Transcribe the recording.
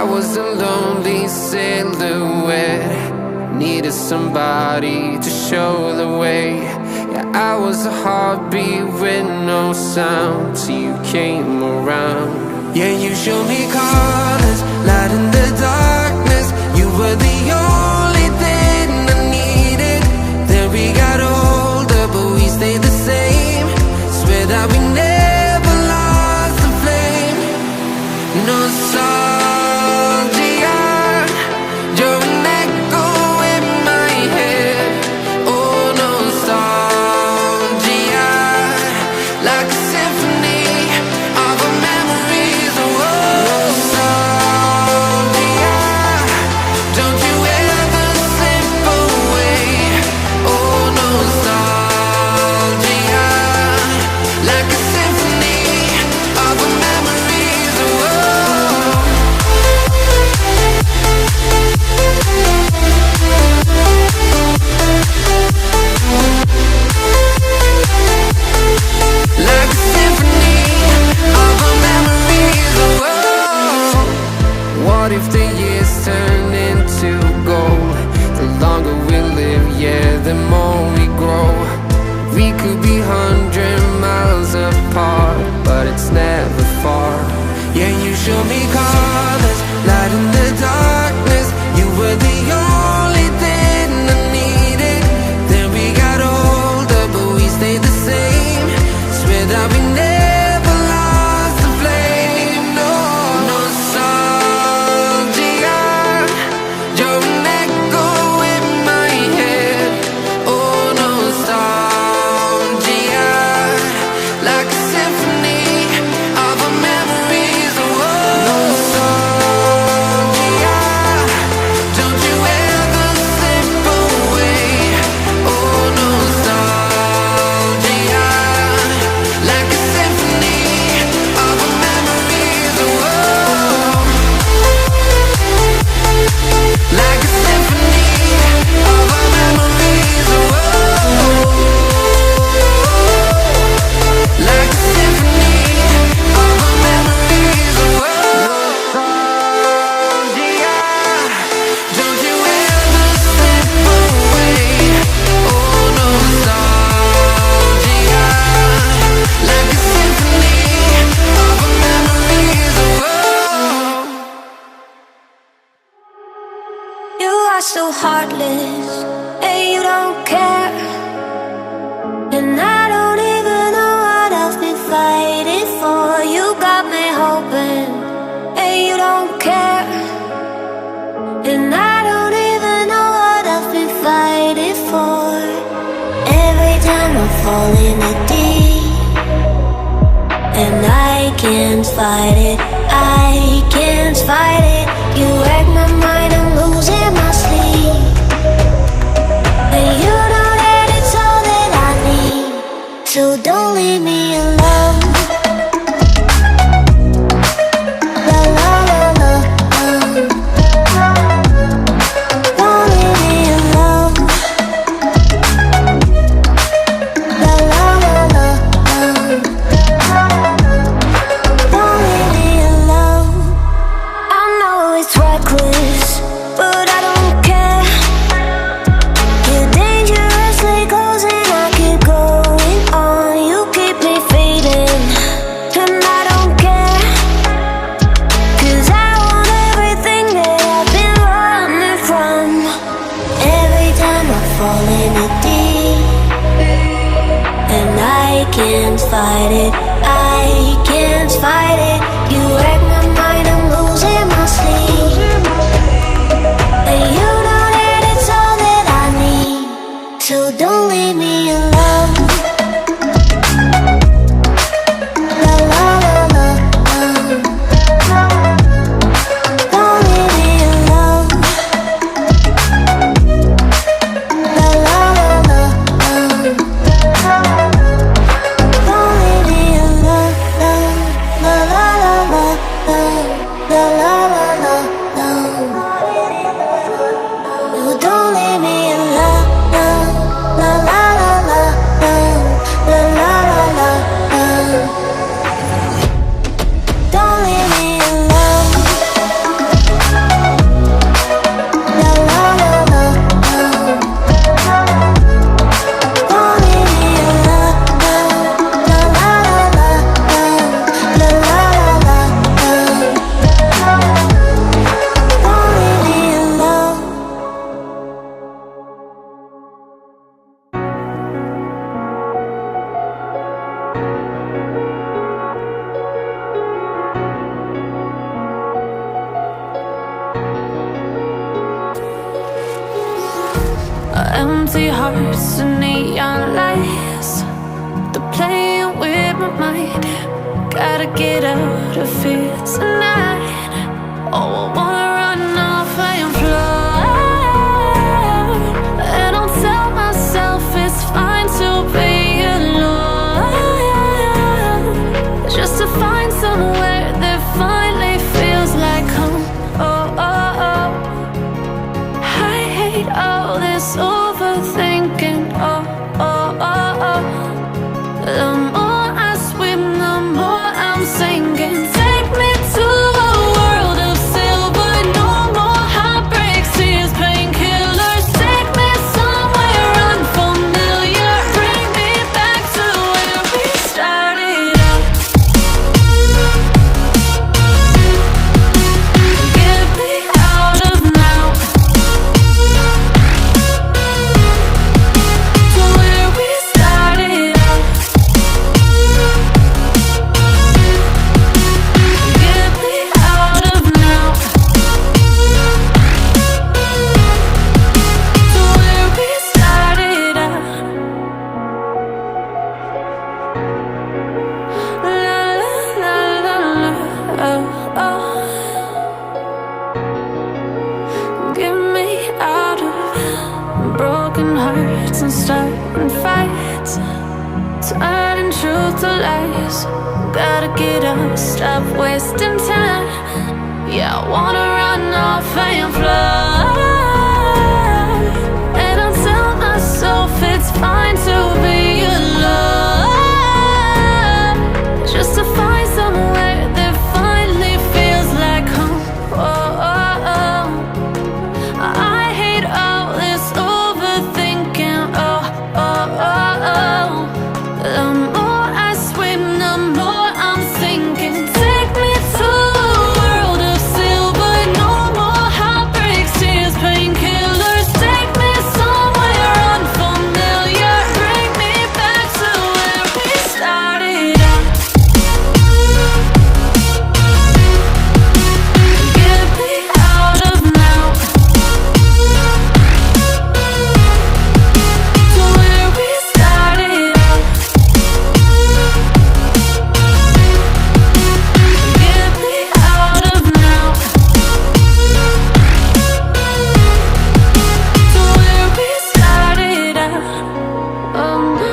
was a lonely silhouette, needed somebody to show the way. Yeah, I was a heartbeat with no sound till you came around. Yeah, you showed me colors, light in the darkness. You were the only thing I needed. Then we got older, but we stayed the same. Swear that we never lost the flame. Nostalgia, you're an echo in my head. Oh, nostalgia, like a symphony of our memories. Oh, nostalgia, don't you ever slip away. Oh, nostalgia, like a symphony of our memories. Oh, like a symphony of our memories. Oh, what if the years turn into gold? The longer we live, yeah, the more we grow. We could be 100 miles apart, but it's never far. Yeah, you show me colors, light in the darkness. You were the only thing I needed. Then we got older, but we stayed the same. Swear that we never lost the flame. No, nostalgia, you're an echo in my head. Oh, nostalgia, like a symphony of our memories. Oh, nostalgia, don't you ever slip away. Oh, nostalgia, like a symphony of our memories. Oh, like a symphony of our memories. Oh, like a symphony of our memories. Oh, nostalgia, don't you ever slip away. Oh, nostalgia, like a symphony of our memories. Oh, You are so heartless, and you don't care. And I don't even know what I've been fighting for. You got me hoping, and you don't care. And I don't even know what I've been fighting for. Every time I fall in the deep, and I can't fight it, I can't fight it. You wreck my mind, I'm losing my sleep. And you know that it's all that I need, so don't leave me alone. La la la la, don't leave me alone. La la la la, don't leave me alone. I know it's reckless, but I don't care. You're dangerously close and I keep going on. You keep me fading, and I don't care. 'Cause I want everything that I've been running from. Every time I fall in the deep, and I can't fight it, I can't fight it. You wreck my mind, I'm losing my sleep. And you know that it's all that I need, so don't leave me alone. La la la la, don't leave me alone. La la la la, don't leave me alone. La la la la, la la la la, you don't leave me alone. La la la la. empty hearts and neon lights. They're playing with my mind. Gotta get out of here tonight. Oh, I wanna run off and fly. And I'll tell myself it's fine to be alone, just to find somewhere that finally feels like home. Oh, oh, oh. I hate all this overthinking. Oh, oh, oh, oh. The more I swim, the more I'm sinking. Take me to a world of silver. No more heartbreaks, tears, painkillers. Take me somewhere unfamiliar. Bring me back to where we started out. Get me out of now, to where we started out. Get me out of now, to where we started out. La la la la la, oh, oh. Get me out of broken hearts and starting fights, turning truth to lies. Gotta get up, stop wasting time. Yeah, I wanna run off and fly. And I'll tell myself it's fine to be alone, just to find somewhere that finally feels like home. Oh, oh, oh. I hate all this overthinking. Oh, oh, oh, oh. The more I swim, the more I'm sinking. Take me to a world of silver. No more heartbreaks, tears, painkillers. Take me somewhere unfamiliar. Bring me back to where we started out. Get me out of now, to where we started out. Get me out of now, to where we started out. Oh, no.